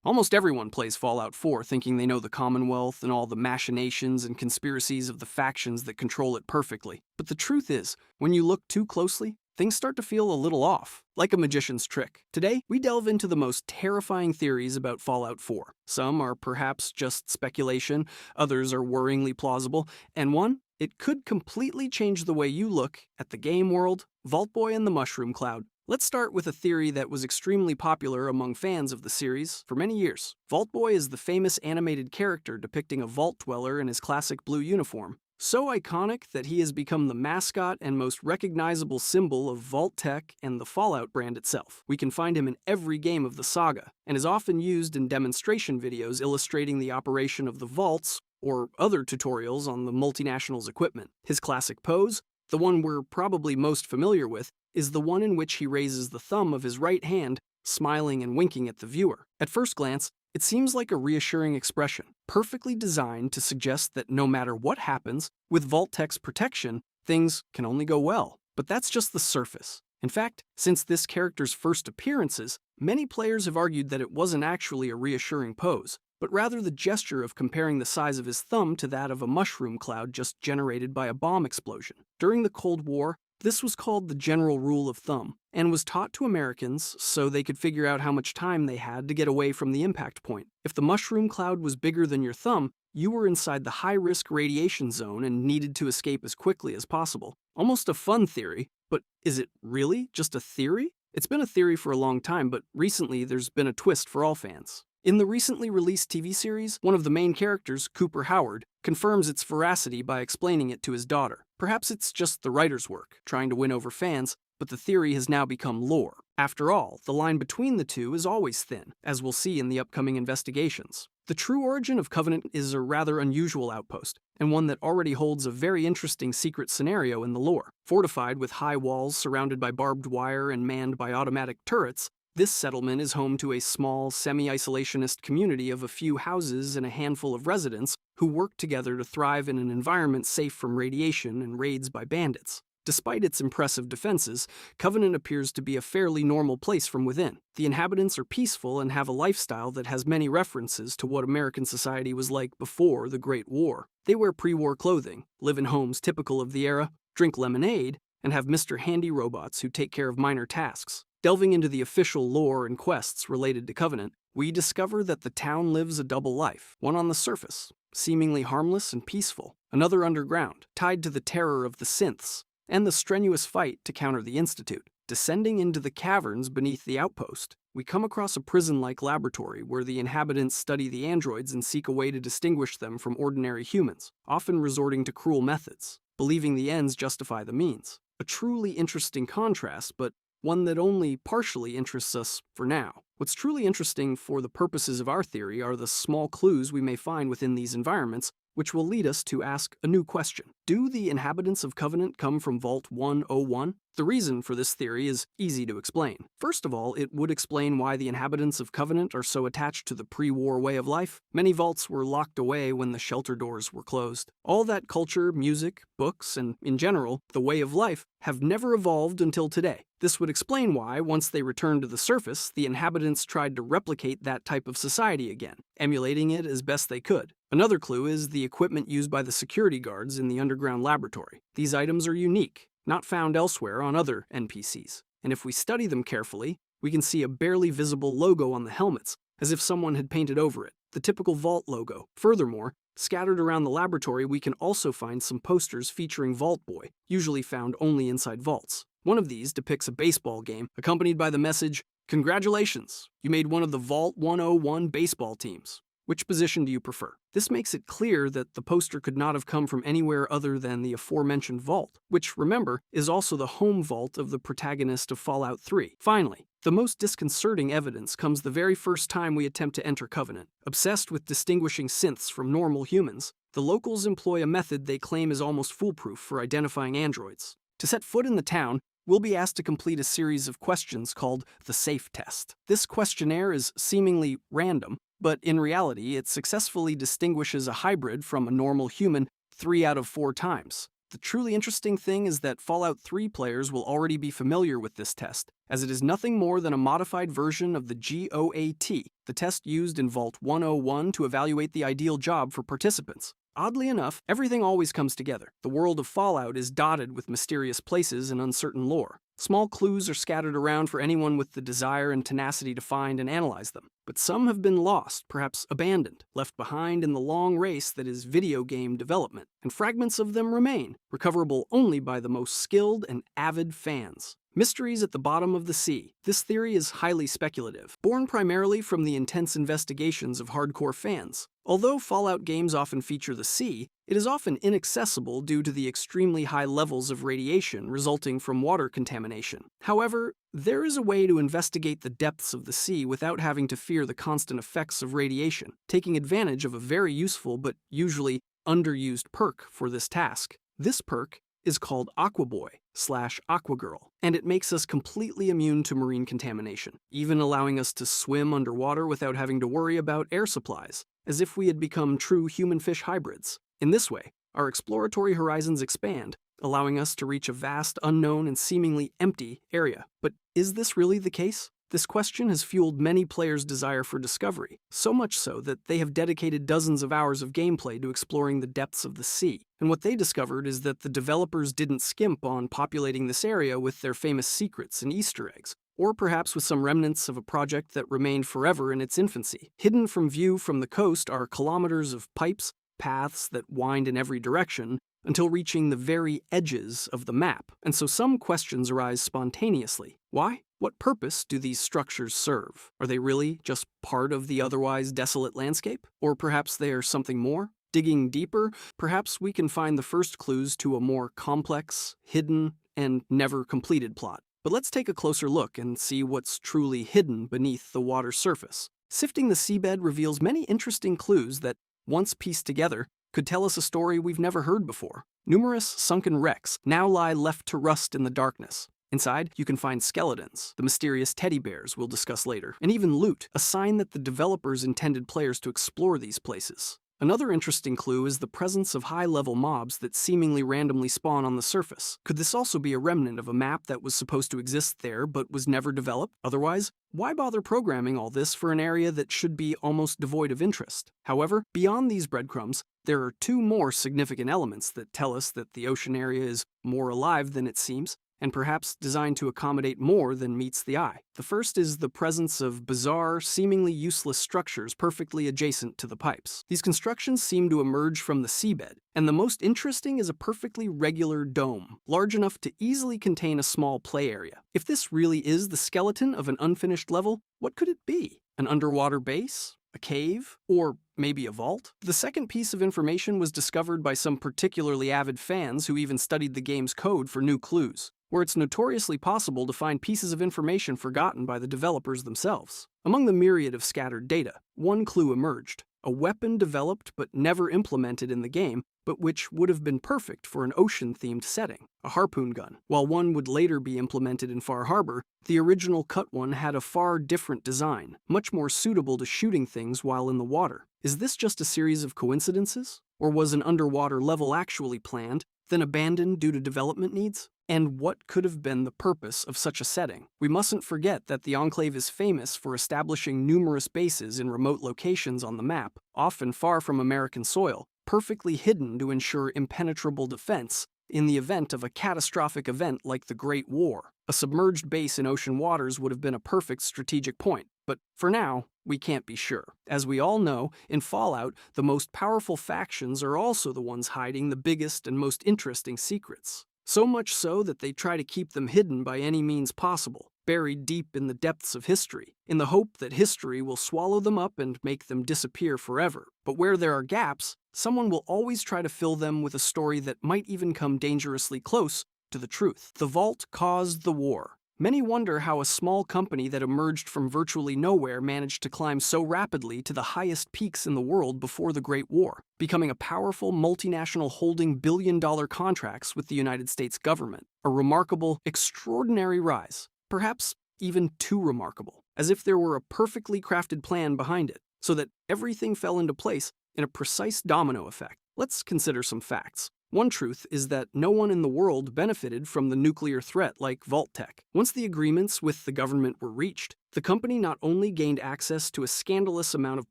Almost everyone plays Fallout 4 thinking they know the Commonwealth and all the machinations and conspiracies of the factions that control it perfectly. But the truth is, when you look too closely, things start to feel a little off, like a magician's trick. Today, we delve into the most terrifying theories about Fallout 4. Some are perhaps just speculation, others are worryingly plausible, and one, it could completely change the way you look at the game world, Vault Boy and the Mushroom Cloud. Let's start with a theory that was extremely popular among fans of the series for many years. Vault Boy is the famous animated character depicting a vault dweller in his classic blue uniform. So iconic that he has become the mascot and most recognizable symbol of Vault-Tec and the Fallout brand itself. We can find him in every game of the saga, and is often used in demonstration videos illustrating the operation of the vaults or other tutorials on the multinational's equipment. His classic pose, the one we're probably most familiar with, is the one in which he raises the thumb of his right hand, smiling and winking at the viewer. At first glance, it seems like a reassuring expression, perfectly designed to suggest that no matter what happens, with Vault-Tec's protection, things can only go well. But that's just the surface. In fact, since this character's first appearances, many players have argued that it wasn't actually a reassuring pose, but rather the gesture of comparing the size of his thumb to that of a mushroom cloud just generated by a bomb explosion. During the Cold War, this was called the general rule of thumb, and was taught to Americans so they could figure out how much time they had to get away from the impact point. If the mushroom cloud was bigger than your thumb, you were inside the high-risk radiation zone and needed to escape as quickly as possible. Almost a fun theory, but is it really just a theory? It's been a theory for a long time, but recently there's been a twist for all fans. In the recently released TV series, one of the main characters, Cooper Howard, confirms its veracity by explaining it to his daughter. Perhaps it's just the writer's work, trying to win over fans, but the theory has now become lore. After all, the line between the two is always thin, as we'll see in the upcoming investigations. The true origin of Covenant is a rather unusual outpost, and one that already holds a very interesting secret scenario in the lore. Fortified with high walls surrounded by barbed wire and manned by automatic turrets, this settlement is home to a small, semi-isolationist community of a few houses and a handful of residents who work together to thrive in an environment safe from radiation and raids by bandits. Despite its impressive defenses, Covenant appears to be a fairly normal place from within. The inhabitants are peaceful and have a lifestyle that has many references to what American society was like before the Great War. They wear pre-war clothing, live in homes typical of the era, drink lemonade, and have Mr. Handy robots who take care of minor tasks. Delving into the official lore and quests related to Covenant, we discover that the town lives a double life, one on the surface, seemingly harmless and peaceful, another underground, tied to the terror of the synths, and the strenuous fight to counter the Institute. Descending into the caverns beneath the outpost, we come across a prison-like laboratory where the inhabitants study the androids and seek a way to distinguish them from ordinary humans, often resorting to cruel methods, believing the ends justify the means. A truly interesting contrast, but one that only partially interests us for now. What's truly interesting for the purposes of our theory are the small clues we may find within these environments, which will lead us to ask a new question. Do the inhabitants of Covenant come from Vault 101? The reason for this theory is easy to explain. First of all, it would explain why the inhabitants of Covenant are so attached to the pre-war way of life. Many vaults were locked away when the shelter doors were closed. All that culture, music, books, and, in general, the way of life have never evolved until today. This would explain why, once they returned to the surface, the inhabitants tried to replicate that type of society again, emulating it as best they could. Another clue is the equipment used by the security guards in the underground laboratory. These items are unique, not found elsewhere on other NPCs, and if we study them carefully, we can see a barely visible logo on the helmets, as if someone had painted over it, the typical Vault logo. Furthermore, scattered around the laboratory we can also find some posters featuring Vault Boy, usually found only inside vaults. One of these depicts a baseball game, accompanied by the message, "Congratulations, you made one of the Vault 101 baseball teams. Which position do you prefer?" This makes it clear that the poster could not have come from anywhere other than the aforementioned vault, which, remember, is also the home vault of the protagonist of Fallout 3. Finally, the most disconcerting evidence comes the very first time we attempt to enter Covenant. Obsessed with distinguishing synths from normal humans, the locals employ a method they claim is almost foolproof for identifying androids. To set foot in the town, we'll be asked to complete a series of questions called the SAFE test. This questionnaire is seemingly random, but in reality, it successfully distinguishes a hybrid from a normal human 3 out of 4 times. The truly interesting thing is that Fallout 3 players will already be familiar with this test, as it is nothing more than a modified version of the GOAT, the test used in Vault 101 to evaluate the ideal job for participants. Oddly enough, everything always comes together. The world of Fallout is dotted with mysterious places and uncertain lore. Small clues are scattered around for anyone with the desire and tenacity to find and analyze them. But some have been lost, perhaps abandoned, left behind in the long race that is video game development, and fragments of them remain, recoverable only by the most skilled and avid fans. Mysteries at the bottom of the sea. This theory is highly speculative, born primarily from the intense investigations of hardcore fans. Although Fallout games often feature the sea, it is often inaccessible due to the extremely high levels of radiation resulting from water contamination. However, there is a way to investigate the depths of the sea without having to fear the constant effects of radiation, taking advantage of a very useful but usually underused perk for this task. This perk is called Aquaboy/Aquagirl, and it makes us completely immune to marine contamination, even allowing us to swim underwater without having to worry about air supplies, as if we had become true human-fish hybrids. In this way, our exploratory horizons expand, allowing us to reach a vast, unknown, and seemingly empty area. But is this really the case? This question has fueled many players' desire for discovery, so much so that they have dedicated dozens of hours of gameplay to exploring the depths of the sea. And what they discovered is that the developers didn't skimp on populating this area with their famous secrets and Easter eggs, or perhaps with some remnants of a project that remained forever in its infancy. Hidden from view from the coast are kilometers of pipes, paths that wind in every direction, until reaching the very edges of the map. And so some questions arise spontaneously. Why? What purpose do these structures serve? Are they really just part of the otherwise desolate landscape? Or perhaps they are something more? Digging deeper, perhaps we can find the first clues to a more complex, hidden, and never completed plot. But let's take a closer look and see what's truly hidden beneath the water's surface. Sifting the seabed reveals many interesting clues that, once pieced together, could tell us a story we've never heard before. Numerous sunken wrecks now lie left to rust in the darkness. Inside, you can find skeletons, the mysterious teddy bears we'll discuss later, and even loot, a sign that the developers intended players to explore these places. Another interesting clue is the presence of high-level mobs that seemingly randomly spawn on the surface. Could this also be a remnant of a map that was supposed to exist there but was never developed? Otherwise, why bother programming all this for an area that should be almost devoid of interest? However, beyond these breadcrumbs, there are two more significant elements that tell us that the ocean area is more alive than it seems, and perhaps designed to accommodate more than meets the eye. The first is the presence of bizarre, seemingly useless structures perfectly adjacent to the pipes. These constructions seem to emerge from the seabed, and the most interesting is a perfectly regular dome, large enough to easily contain a small play area. If this really is the skeleton of an unfinished level, what could it be? An underwater base? A cave? Or maybe a vault? The second piece of information was discovered by some particularly avid fans who even studied the game's code for new clues, where it's notoriously possible to find pieces of information forgotten by the developers themselves. Among the myriad of scattered data, one clue emerged: a weapon developed but never implemented in the game, but which would have been perfect for an ocean-themed setting, a harpoon gun. While one would later be implemented in Far Harbor, the original cut one had a far different design, much more suitable to shooting things while in the water. Is this just a series of coincidences? Or was an underwater level actually planned, then abandoned due to development needs? And what could have been the purpose of such a setting? We mustn't forget that the Enclave is famous for establishing numerous bases in remote locations on the map, often far from American soil, perfectly hidden to ensure impenetrable defense in the event of a catastrophic event like the Great War. A submerged base in ocean waters would have been a perfect strategic point, but for now, we can't be sure. As we all know, in Fallout, the most powerful factions are also the ones hiding the biggest and most interesting secrets. So much so that they try to keep them hidden by any means possible, buried deep in the depths of history, in the hope that history will swallow them up and make them disappear forever. But where there are gaps, someone will always try to fill them with a story that might even come dangerously close to the truth. The Vault caused the war. Many wonder how a small company that emerged from virtually nowhere managed to climb so rapidly to the highest peaks in the world before the Great War, becoming a powerful multinational holding billion-dollar contracts with the United States government. A remarkable, extraordinary rise, perhaps even too remarkable, as if there were a perfectly crafted plan behind it, so that everything fell into place in a precise domino effect. Let's consider some facts. One truth is that no one in the world benefited from the nuclear threat like Vault-Tec. Once the agreements with the government were reached, the company not only gained access to a scandalous amount of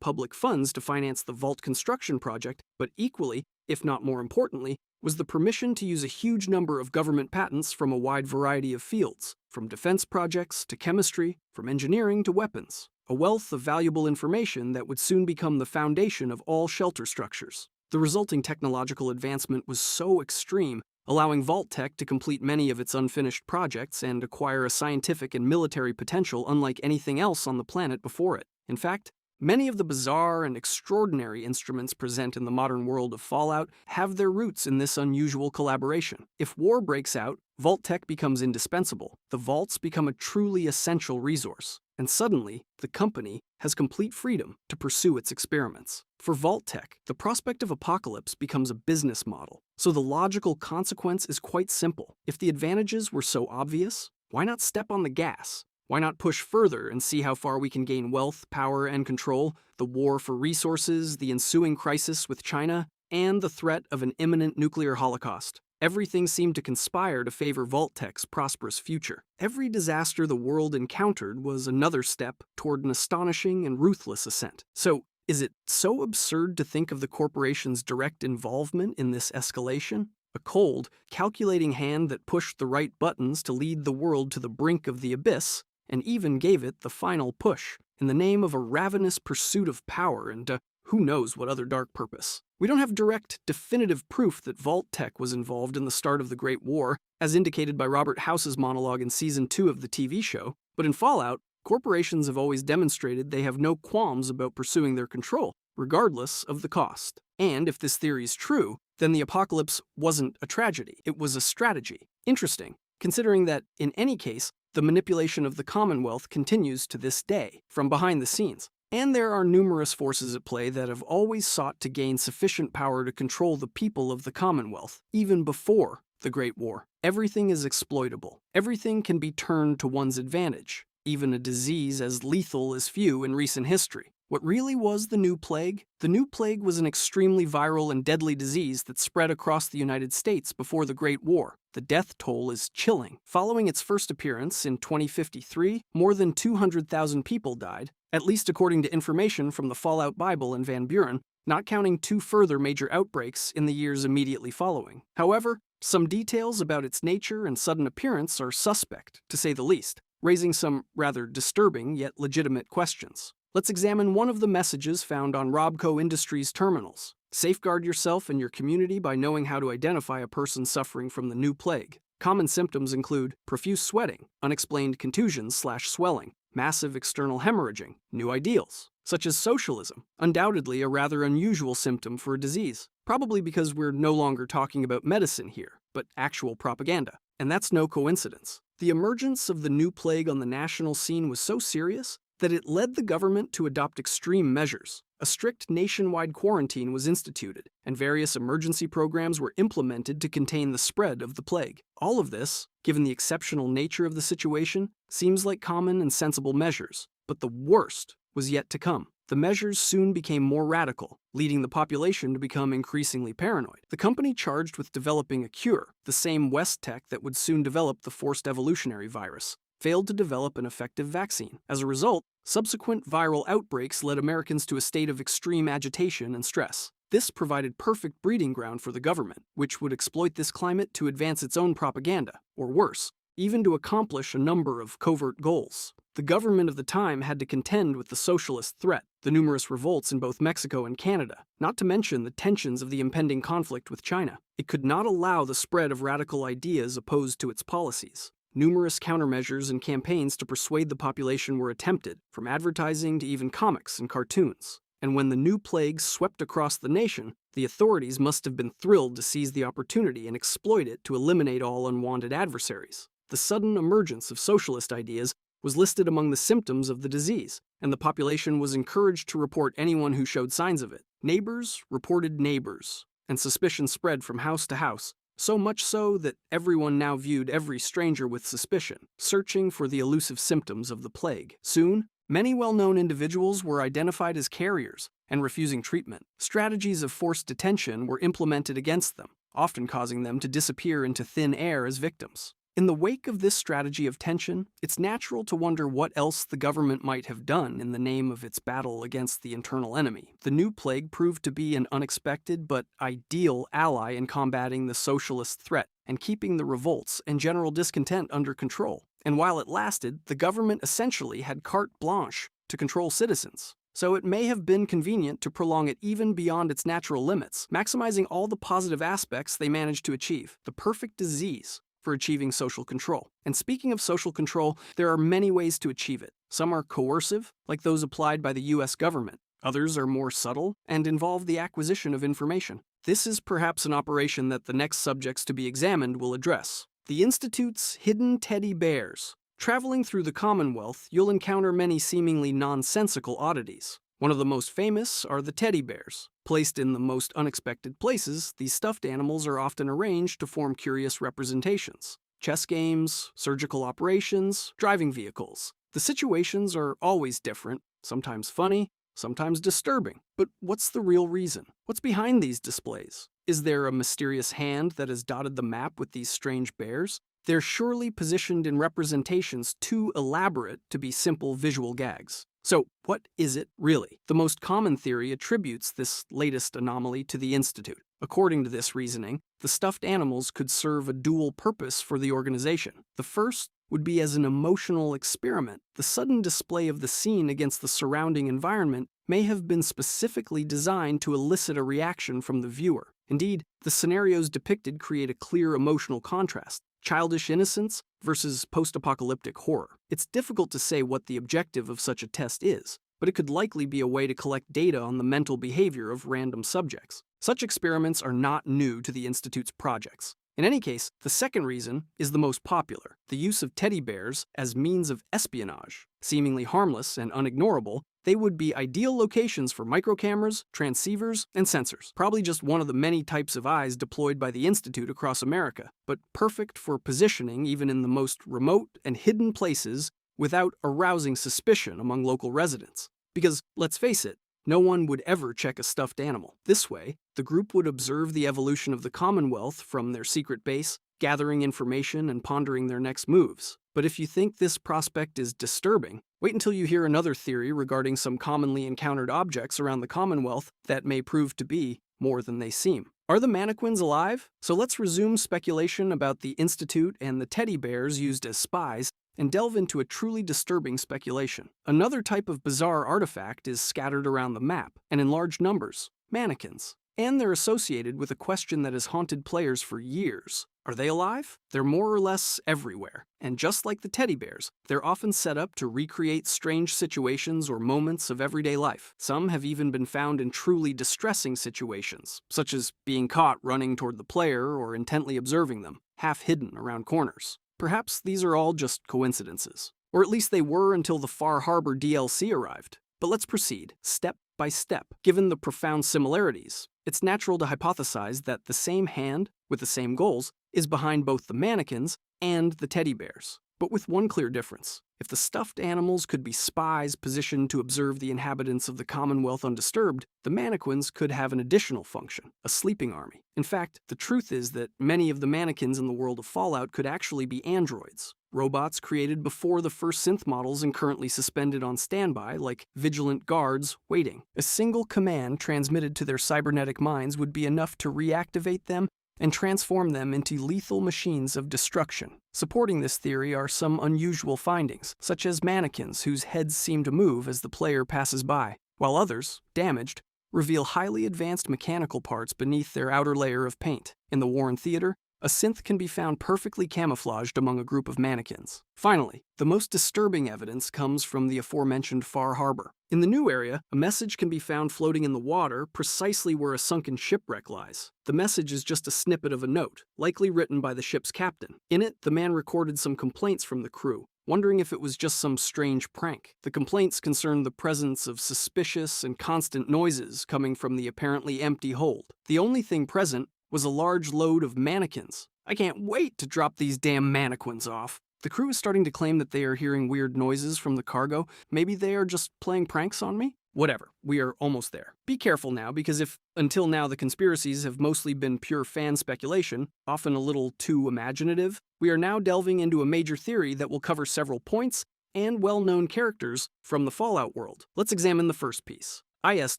public funds to finance the Vault construction project, but equally, if not more importantly, was the permission to use a huge number of government patents from a wide variety of fields, from defense projects to chemistry, from engineering to weapons. A wealth of valuable information that would soon become the foundation of all shelter structures. The resulting technological advancement was so extreme, allowing Vault-Tec to complete many of its unfinished projects and acquire a scientific and military potential unlike anything else on the planet before it. In fact, many of the bizarre and extraordinary instruments present in the modern world of Fallout have their roots in this unusual collaboration. If war breaks out, Vault-Tec becomes indispensable. The vaults become a truly essential resource. And suddenly, the company has complete freedom to pursue its experiments. For Vault-Tec, the prospect of apocalypse becomes a business model. So the logical consequence is quite simple. If the advantages were so obvious, why not step on the gas? Why not push further and see how far we can gain wealth, power, and control, the war for resources, the ensuing crisis with China, and the threat of an imminent nuclear holocaust? Everything seemed to conspire to favor Vault-Tec's prosperous future. Every disaster the world encountered was another step toward an astonishing and ruthless ascent. So, is it so absurd to think of the corporation's direct involvement in this escalation? A cold, calculating hand that pushed the right buttons to lead the world to the brink of the abyss, and even gave it the final push, in the name of a ravenous pursuit of power and who knows what other dark purpose. We don't have direct, definitive proof that Vault-Tec was involved in the start of the Great War, as indicated by Robert House's monologue in Season 2 of the TV show, but in Fallout, corporations have always demonstrated they have no qualms about pursuing their control, regardless of the cost. And if this theory is true, then the apocalypse wasn't a tragedy, it was a strategy. Interesting, considering that, in any case, the manipulation of the Commonwealth continues to this day, from behind the scenes. And there are numerous forces at play that have always sought to gain sufficient power to control the people of the Commonwealth, even before the Great War. Everything is exploitable. Everything can be turned to one's advantage, even a disease as lethal as few in recent history. What really was the New Plague? The New Plague was an extremely viral and deadly disease that spread across the United States before the Great War. The death toll is chilling. Following its first appearance in 2053, more than 200,000 people died, at least according to information from the Fallout Bible and Van Buren, not counting 2 further major outbreaks in the years immediately following. However, some details about its nature and sudden appearance are suspect, to say the least, raising some rather disturbing yet legitimate questions. Let's examine one of the messages found on Robco Industries terminals. Safeguard yourself and your community by knowing how to identify a person suffering from the New Plague. Common symptoms include profuse sweating, unexplained contusions/swelling, massive external hemorrhaging, new ideals, such as socialism, undoubtedly a rather unusual symptom for a disease, probably because we're no longer talking about medicine here, but actual propaganda. And that's no coincidence. The emergence of the New Plague on the national scene was so serious that it led the government to adopt extreme measures. A strict nationwide quarantine was instituted, and various emergency programs were implemented to contain the spread of the plague. All of this, given the exceptional nature of the situation, seems like common and sensible measures. But the worst was yet to come. The measures soon became more radical, leading the population to become increasingly paranoid. The company charged with developing a cure, the same West-Tec that would soon develop the forced evolutionary virus, failed to develop an effective vaccine. As a result, subsequent viral outbreaks led Americans to a state of extreme agitation and stress. This provided perfect breeding ground for the government, which would exploit this climate to advance its own propaganda, or worse, even to accomplish a number of covert goals. The government of the time had to contend with the socialist threat, the numerous revolts in both Mexico and Canada, not to mention the tensions of the impending conflict with China. It could not allow the spread of radical ideas opposed to its policies. Numerous countermeasures and campaigns to persuade the population were attempted, from advertising to even comics and cartoons. And when the New Plague swept across the nation, the authorities must have been thrilled to seize the opportunity and exploit it to eliminate all unwanted adversaries. The sudden emergence of socialist ideas was listed among the symptoms of the disease, and the population was encouraged to report anyone who showed signs of it. Neighbors reported neighbors, and suspicion spread from house to house, so much so that everyone now viewed every stranger with suspicion, searching for the elusive symptoms of the plague. Soon, many well-known individuals were identified as carriers and refusing treatment. Strategies of forced detention were implemented against them, often causing them to disappear into thin air as victims. In the wake of this strategy of tension, it's natural to wonder what else the government might have done in the name of its battle against the internal enemy. The new plague proved to be an unexpected but ideal ally in combating the socialist threat and keeping the revolts and general discontent under control. And while it lasted, the government essentially had carte blanche to control citizens. So it may have been convenient to prolong it even beyond its natural limits, maximizing all the positive aspects they managed to achieve. The perfect disease for achieving social control. And speaking of social control, there are many ways to achieve it. Some are coercive, like those applied by the US government. Others are more subtle and involve the acquisition of information. This is perhaps an operation that the next subjects to be examined will address. The Institute's hidden teddy bears. Traveling through the Commonwealth, you'll encounter many seemingly nonsensical oddities. One of the most famous are the teddy bears. Placed in the most unexpected places, these stuffed animals are often arranged to form curious representations. Chess games, surgical operations, driving vehicles. The situations are always different, sometimes funny, sometimes disturbing. But what's the real reason? What's behind these displays? Is there a mysterious hand that has dotted the map with these strange bears? They're surely positioned in representations too elaborate to be simple visual gags. So, what is it really? The most common theory attributes this latest anomaly to the Institute. According to this reasoning, the stuffed animals could serve a dual purpose for the organization. The first would be as an emotional experiment. The sudden display of the scene against the surrounding environment may have been specifically designed to elicit a reaction from the viewer. Indeed, the scenarios depicted create a clear emotional contrast. Childish innocence versus post-apocalyptic horror. It's difficult to say what the objective of such a test is, but it could likely be a way to collect data on the mental behavior of random subjects. Such experiments are not new to the Institute's projects. In any case, the second reason is the most popular, the use of teddy bears as means of espionage. Seemingly harmless and unignorable, they would be ideal locations for microcameras, transceivers, and sensors. Probably just one of the many types of eyes deployed by the Institute across America, but perfect for positioning even in the most remote and hidden places without arousing suspicion among local residents. Because, let's face it, no one would ever check a stuffed animal. This way, the group would observe the evolution of the Commonwealth from their secret base, gathering information and pondering their next moves. But if you think this prospect is disturbing, wait until you hear another theory regarding some commonly encountered objects around the Commonwealth that may prove to be more than they seem. Are the mannequins alive? So let's resume speculation about the Institute and the teddy bears used as spies and delve into a truly disturbing speculation. Another type of bizarre artifact is scattered around the map, and in large numbers, mannequins. And they're associated with a question that has haunted players for years. Are they alive? They're more or less everywhere, and just like the teddy bears, they're often set up to recreate strange situations or moments of everyday life. Some have even been found in truly distressing situations, such as being caught running toward the player or intently observing them, half hidden around corners. Perhaps these are all just coincidences, or at least they were until the Far Harbor DLC arrived. But let's proceed, step by step. Given the profound similarities, it's natural to hypothesize that the same hand, with the same goals, is behind both the mannequins and the teddy bears. But with one clear difference. If the stuffed animals could be spies positioned to observe the inhabitants of the Commonwealth undisturbed, the mannequins could have an additional function, a sleeping army. In fact, the truth is that many of the mannequins in the world of Fallout could actually be androids, robots created before the first synth models and currently suspended on standby like vigilant guards waiting. A single command transmitted to their cybernetic minds would be enough to reactivate them and transform them into lethal machines of destruction. Supporting this theory are some unusual findings, such as mannequins whose heads seem to move as the player passes by, while others, damaged, reveal highly advanced mechanical parts beneath their outer layer of paint. In the Warren Theater, a synth can be found perfectly camouflaged among a group of mannequins. Finally, the most disturbing evidence comes from the aforementioned Far Harbor. In the new area, a message can be found floating in the water precisely where a sunken shipwreck lies. The message is just a snippet of a note, likely written by the ship's captain. In it, the man recorded some complaints from the crew, wondering if it was just some strange prank. The complaints concerned the presence of suspicious and constant noises coming from the apparently empty hold. The only thing present was a large load of mannequins. I can't wait to drop these damn mannequins off. The crew is starting to claim that they are hearing weird noises from the cargo. Maybe they are just playing pranks on me? Whatever, we are almost there. Be careful now, because if until now the conspiracies have mostly been pure fan speculation, often a little too imaginative, we are now delving into a major theory that will cover several points and well-known characters from the Fallout world. Let's examine the first piece. Is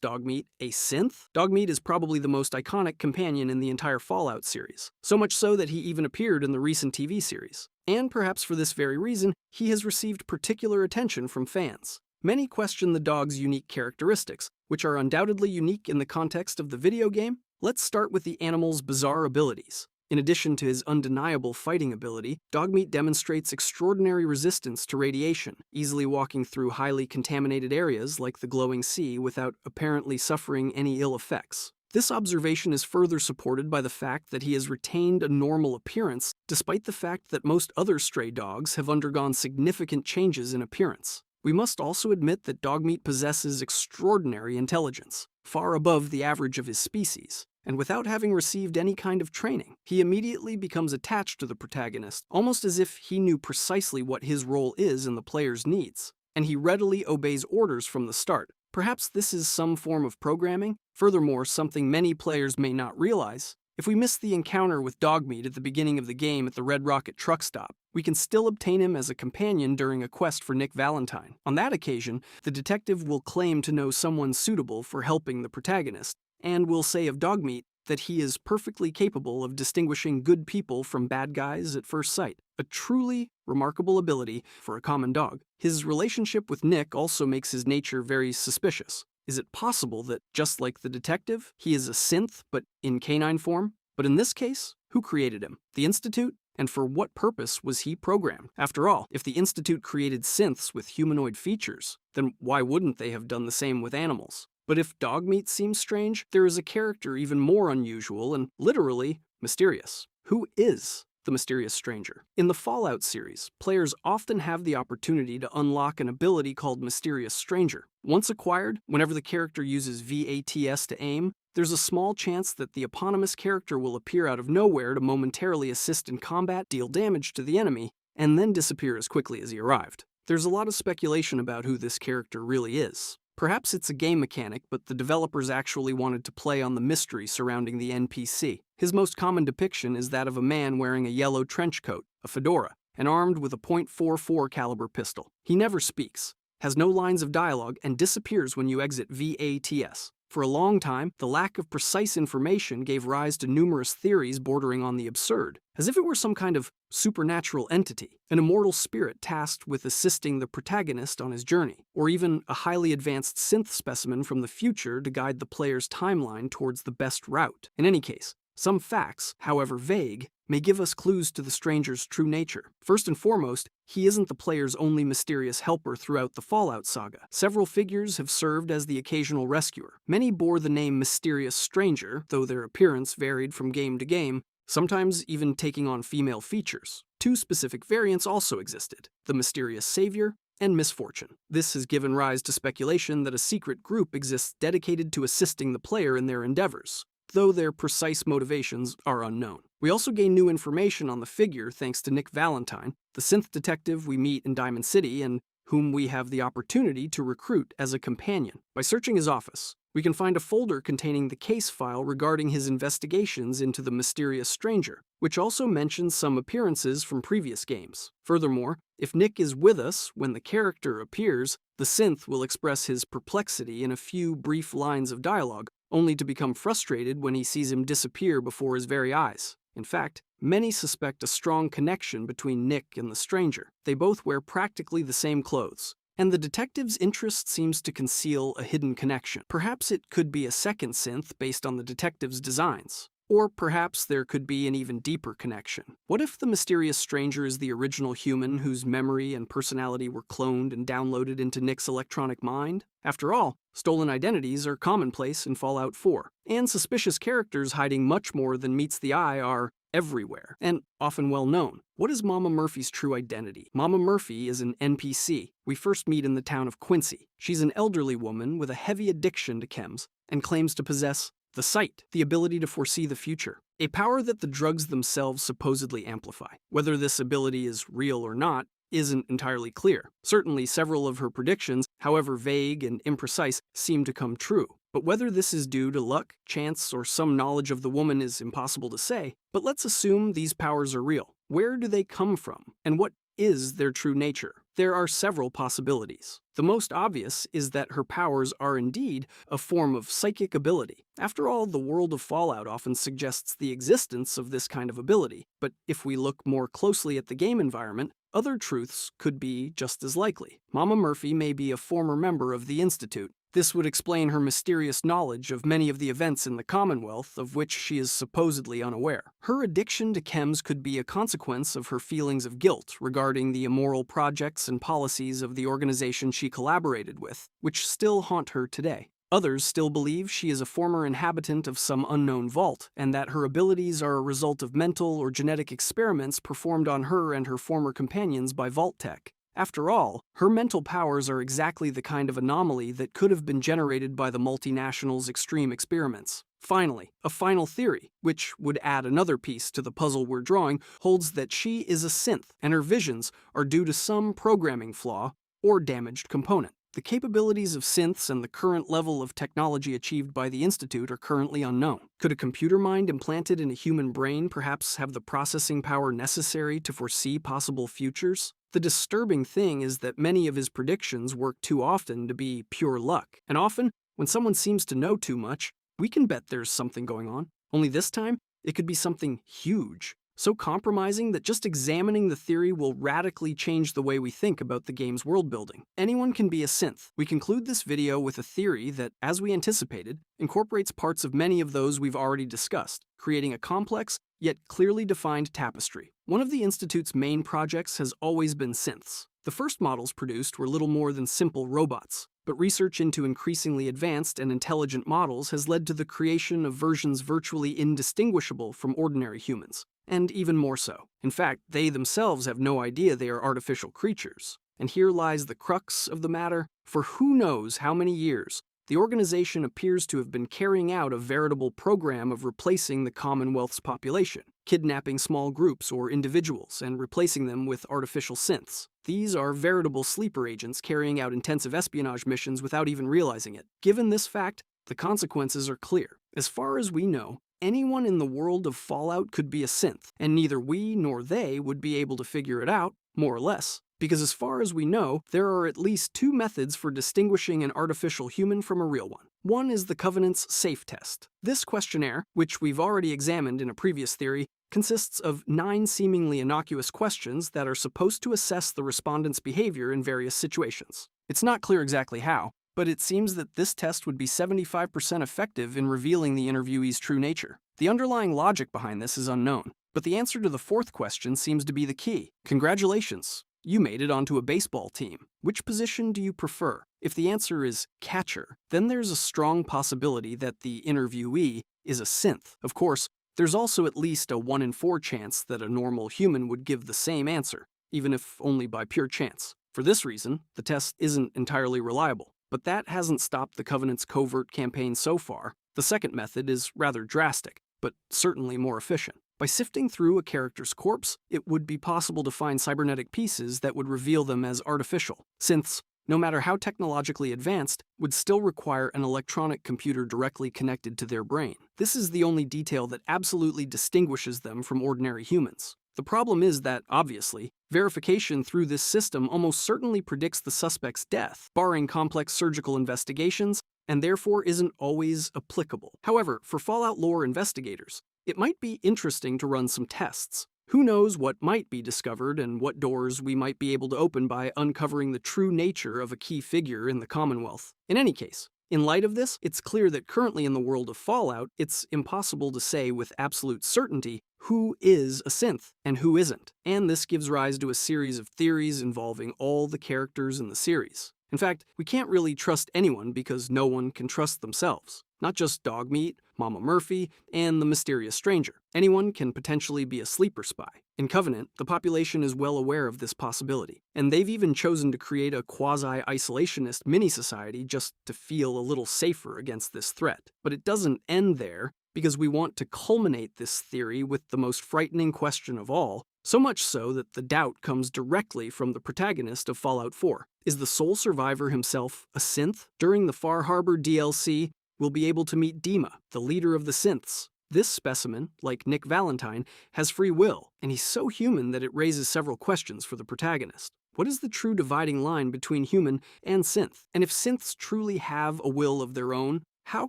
Dogmeat a synth? Dogmeat is probably the most iconic companion in the entire Fallout series, so much so that he even appeared in the recent TV series. And perhaps for this very reason, he has received particular attention from fans. Many question the dog's unique characteristics, which are undoubtedly unique in the context of the video game. Let's start with the animal's bizarre abilities. In addition to his undeniable fighting ability, Dogmeat demonstrates extraordinary resistance to radiation, easily walking through highly contaminated areas like the glowing sea without apparently suffering any ill effects. This observation is further supported by the fact that he has retained a normal appearance, despite the fact that most other stray dogs have undergone significant changes in appearance. We must also admit that Dogmeat possesses extraordinary intelligence, far above the average of his species. And without having received any kind of training, he immediately becomes attached to the protagonist, almost as if he knew precisely what his role is in the player's needs. And he readily obeys orders from the start. Perhaps this is some form of programming, furthermore something many players may not realize. If we miss the encounter with Dogmeat at the beginning of the game at the Red Rocket truck stop, we can still obtain him as a companion during a quest for Nick Valentine. On that occasion, the detective will claim to know someone suitable for helping the protagonist, and will say of Dogmeat that he is perfectly capable of distinguishing good people from bad guys at first sight. A truly remarkable ability for a common dog. His relationship with Nick also makes his nature very suspicious. Is it possible that, just like the detective, he is a synth but in canine form? But in this case, who created him? The Institute? And for what purpose was he programmed? After all, if the Institute created synths with humanoid features, then why wouldn't they have done the same with animals? But if Dogmeat seems strange, there is a character even more unusual and literally mysterious. Who is the mysterious stranger? In the Fallout series, players often have the opportunity to unlock an ability called Mysterious Stranger. Once acquired, whenever the character uses VATS to aim, there's a small chance that the eponymous character will appear out of nowhere to momentarily assist in combat, deal damage to the enemy, and then disappear as quickly as he arrived. There's a lot of speculation about who this character really is. Perhaps it's a game mechanic, but the developers actually wanted to play on the mystery surrounding the NPC. His most common depiction is that of a man wearing a yellow trench coat, a fedora, and armed with a .44 caliber pistol. He never speaks, has no lines of dialogue, and disappears when you exit VATS. For a long time, the lack of precise information gave rise to numerous theories bordering on the absurd, as if it were some kind of supernatural entity, an immortal spirit tasked with assisting the protagonist on his journey, or even a highly advanced synth specimen from the future to guide the player's timeline towards the best route. In any case, some facts, however vague, may give us clues to the stranger's true nature. First and foremost, he isn't the player's only mysterious helper throughout the Fallout saga. Several figures have served as the occasional rescuer. Many bore the name Mysterious Stranger, though their appearance varied from game to game, sometimes even taking on female features. Two specific variants also existed: the Mysterious Savior and Misfortune. This has given rise to speculation that a secret group exists dedicated to assisting the player in their endeavors, though their precise motivations are unknown. We also gain new information on the figure thanks to Nick Valentine, the synth detective we meet in Diamond City and whom we have the opportunity to recruit as a companion. By searching his office, we can find a folder containing the case file regarding his investigations into the mysterious stranger, which also mentions some appearances from previous games. Furthermore, if Nick is with us when the character appears, the synth will express his perplexity in a few brief lines of dialogue, only to become frustrated when he sees him disappear before his very eyes. In fact, many suspect a strong connection between Nick and the stranger. They both wear practically the same clothes, and the detective's interest seems to conceal a hidden connection. Perhaps it could be a second synth based on the detective's designs. Or perhaps there could be an even deeper connection. What if the mysterious stranger is the original human whose memory and personality were cloned and downloaded into Nick's electronic mind? After all, stolen identities are commonplace in Fallout 4, and suspicious characters hiding much more than meets the eye are everywhere, and often well known. What is Mama Murphy's true identity? Mama Murphy is an NPC we first meet in the town of Quincy. She's an elderly woman with a heavy addiction to chems, and claims to possess the sight, the ability to foresee the future, a power that the drugs themselves supposedly amplify. Whether this ability is real or not, isn't entirely clear. Certainly, several of her predictions, however vague and imprecise, seem to come true. But whether this is due to luck, chance, or some knowledge of the woman is impossible to say. But let's assume these powers are real. Where do they come from? And what is their true nature? There are several possibilities. The most obvious is that her powers are indeed a form of psychic ability. After all, the world of Fallout often suggests the existence of this kind of ability, but if we look more closely at the game environment, other truths could be just as likely. Mama Murphy may be a former member of the Institute. This would explain her mysterious knowledge of many of the events in the Commonwealth of which she is supposedly unaware. Her addiction to chems could be a consequence of her feelings of guilt regarding the immoral projects and policies of the organization she collaborated with, which still haunt her today. Others still believe she is a former inhabitant of some unknown vault, and that her abilities are a result of mental or genetic experiments performed on her and her former companions by Vault-Tec. After all, her mental powers are exactly the kind of anomaly that could have been generated by the multinational's extreme experiments. Finally, a final theory, which would add another piece to the puzzle we're drawing, holds that she is a synth, and her visions are due to some programming flaw or damaged component. The capabilities of synths and the current level of technology achieved by the Institute are currently unknown. Could a computer mind implanted in a human brain perhaps have the processing power necessary to foresee possible futures? The disturbing thing is that many of his predictions work too often to be pure luck, and often, when someone seems to know too much, we can bet there's something going on. Only this time, it could be something huge, so compromising that just examining the theory will radically change the way we think about the game's world building. Anyone can be a synth. We conclude this video with a theory that, as we anticipated, incorporates parts of many of those we've already discussed, creating a complex, yet clearly defined tapestry. One of the Institute's main projects has always been synths. The first models produced were little more than simple robots, but research into increasingly advanced and intelligent models has led to the creation of versions virtually indistinguishable from ordinary humans. And even more so. In fact, they themselves have no idea they are artificial creatures. And here lies the crux of the matter. For who knows how many years, the organization appears to have been carrying out a veritable program of replacing the Commonwealth's population, kidnapping small groups or individuals and replacing them with artificial synths. These are veritable sleeper agents carrying out intensive espionage missions without even realizing it. Given this fact, the consequences are clear. As far as we know, anyone in the world of Fallout could be a synth, and neither we nor they would be able to figure it out, more or less. Because as far as we know, there are at least two methods for distinguishing an artificial human from a real one. One is the Covenant's SAFE test. This questionnaire, which we've already examined in a previous theory, consists of 9 seemingly innocuous questions that are supposed to assess the respondent's behavior in various situations. It's not clear exactly how, but it seems that this test would be 75% effective in revealing the interviewee's true nature. The underlying logic behind this is unknown, but the answer to the fourth question seems to be the key. Congratulations! You made it onto a baseball team. Which position do you prefer? If the answer is catcher, then there's a strong possibility that the interviewee is a synth. Of course, there's also at least a 1 in 4 chance that a normal human would give the same answer, even if only by pure chance. For this reason, the test isn't entirely reliable. But that hasn't stopped the Covenant's covert campaign so far. The second method is rather drastic, but certainly more efficient. By sifting through a character's corpse, it would be possible to find cybernetic pieces that would reveal them as artificial. Synths, no matter how technologically advanced, would still require an electronic computer directly connected to their brain. This is the only detail that absolutely distinguishes them from ordinary humans. The problem is that, obviously, verification through this system almost certainly predicts the suspect's death, barring complex surgical investigations, and therefore isn't always applicable. However, for Fallout lore investigators, it might be interesting to run some tests. Who knows what might be discovered and what doors we might be able to open by uncovering the true nature of a key figure in the Commonwealth. In any case, in light of this, it's clear that currently in the world of Fallout, it's impossible to say with absolute certainty who is a synth and who isn't. And this gives rise to a series of theories involving all the characters in the series. In fact, we can't really trust anyone because no one can trust themselves. Not just Dogmeat, Mama Murphy, and the mysterious stranger. Anyone can potentially be a sleeper spy. In Covenant, the population is well aware of this possibility, and they've even chosen to create a quasi-isolationist mini-society just to feel a little safer against this threat. But it doesn't end there, because we want to culminate this theory with the most frightening question of all: So much so that the doubt comes directly from the protagonist of Fallout 4. Is the sole survivor himself a synth? During the Far Harbor DLC, we'll be able to meet Dima, the leader of the synths. This specimen, like Nick Valentine, has free will, and he's so human that it raises several questions for the protagonist. What is the true dividing line between human and synth? And if synths truly have a will of their own, how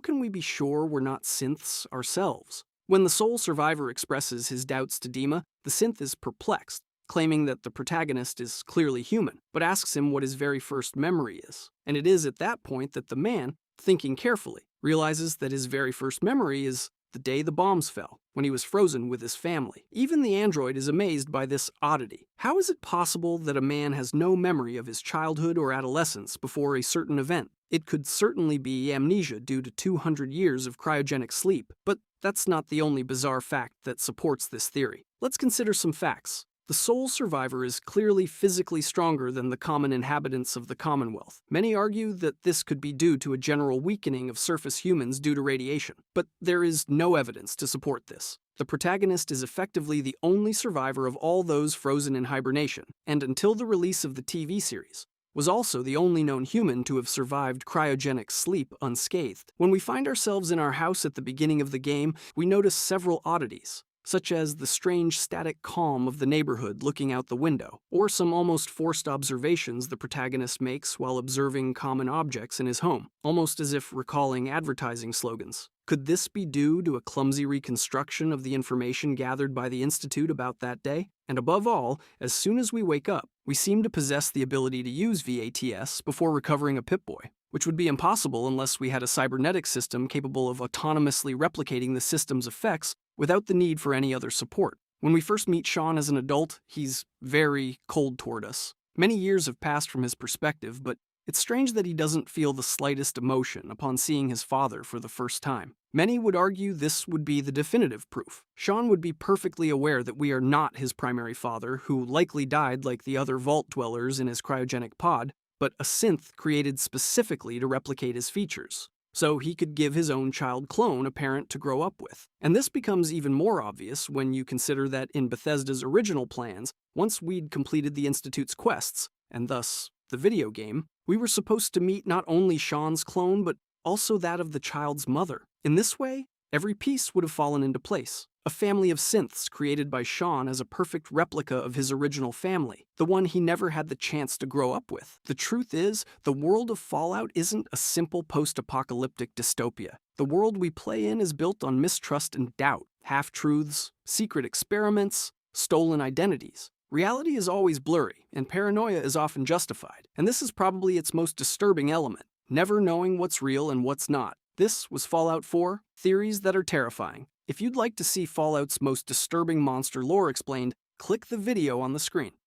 can we be sure we're not synths ourselves? When the sole survivor expresses his doubts to Dima, the synth is perplexed, claiming that the protagonist is clearly human, but asks him what his very first memory is. And it is at that point that the man, thinking carefully, realizes that his very first memory is the day the bombs fell, when he was frozen with his family. Even the android is amazed by this oddity. How is it possible that a man has no memory of his childhood or adolescence before a certain event? It could certainly be amnesia due to 200 years of cryogenic sleep, but that's not the only bizarre fact that supports this theory. Let's consider some facts. The sole survivor is clearly physically stronger than the common inhabitants of the Commonwealth. Many argue that this could be due to a general weakening of surface humans due to radiation, but there is no evidence to support this. The protagonist is effectively the only survivor of all those frozen in hibernation, and until the release of the TV series, was also the only known human to have survived cryogenic sleep unscathed. When we find ourselves in our house at the beginning of the game, we notice several oddities, such as the strange static calm of the neighborhood looking out the window, or some almost forced observations the protagonist makes while observing common objects in his home, almost as if recalling advertising slogans. Could this be due to a clumsy reconstruction of the information gathered by the Institute about that day? And above all, as soon as we wake up, we seem to possess the ability to use VATS before recovering a Pip-Boy, which would be impossible unless we had a cybernetic system capable of autonomously replicating the system's effects without the need for any other support. When we first meet Sean as an adult, he's very cold toward us. Many years have passed from his perspective, but it's strange that he doesn't feel the slightest emotion upon seeing his father for the first time. Many would argue this would be the definitive proof. Sean would be perfectly aware that we are not his primary father, who likely died like the other vault dwellers in his cryogenic pod, but a synth created specifically to replicate his features, so he could give his own child clone a parent to grow up with. And this becomes even more obvious when you consider that in Bethesda's original plans, once we'd completed the Institute's quests, and thus the video game, we were supposed to meet not only Sean's clone, but also that of the child's mother. In this way, every piece would have fallen into place. A family of synths created by Sean as a perfect replica of his original family, the one he never had the chance to grow up with. The truth is, the world of Fallout isn't a simple post-apocalyptic dystopia. The world we play in is built on mistrust and doubt, half-truths, secret experiments, stolen identities. Reality is always blurry, and paranoia is often justified, and this is probably its most disturbing element, never knowing what's real and what's not. This was Fallout 4, Theories That Are Terrifying. If you'd like to see Fallout's most disturbing monster lore explained, click the video on the screen.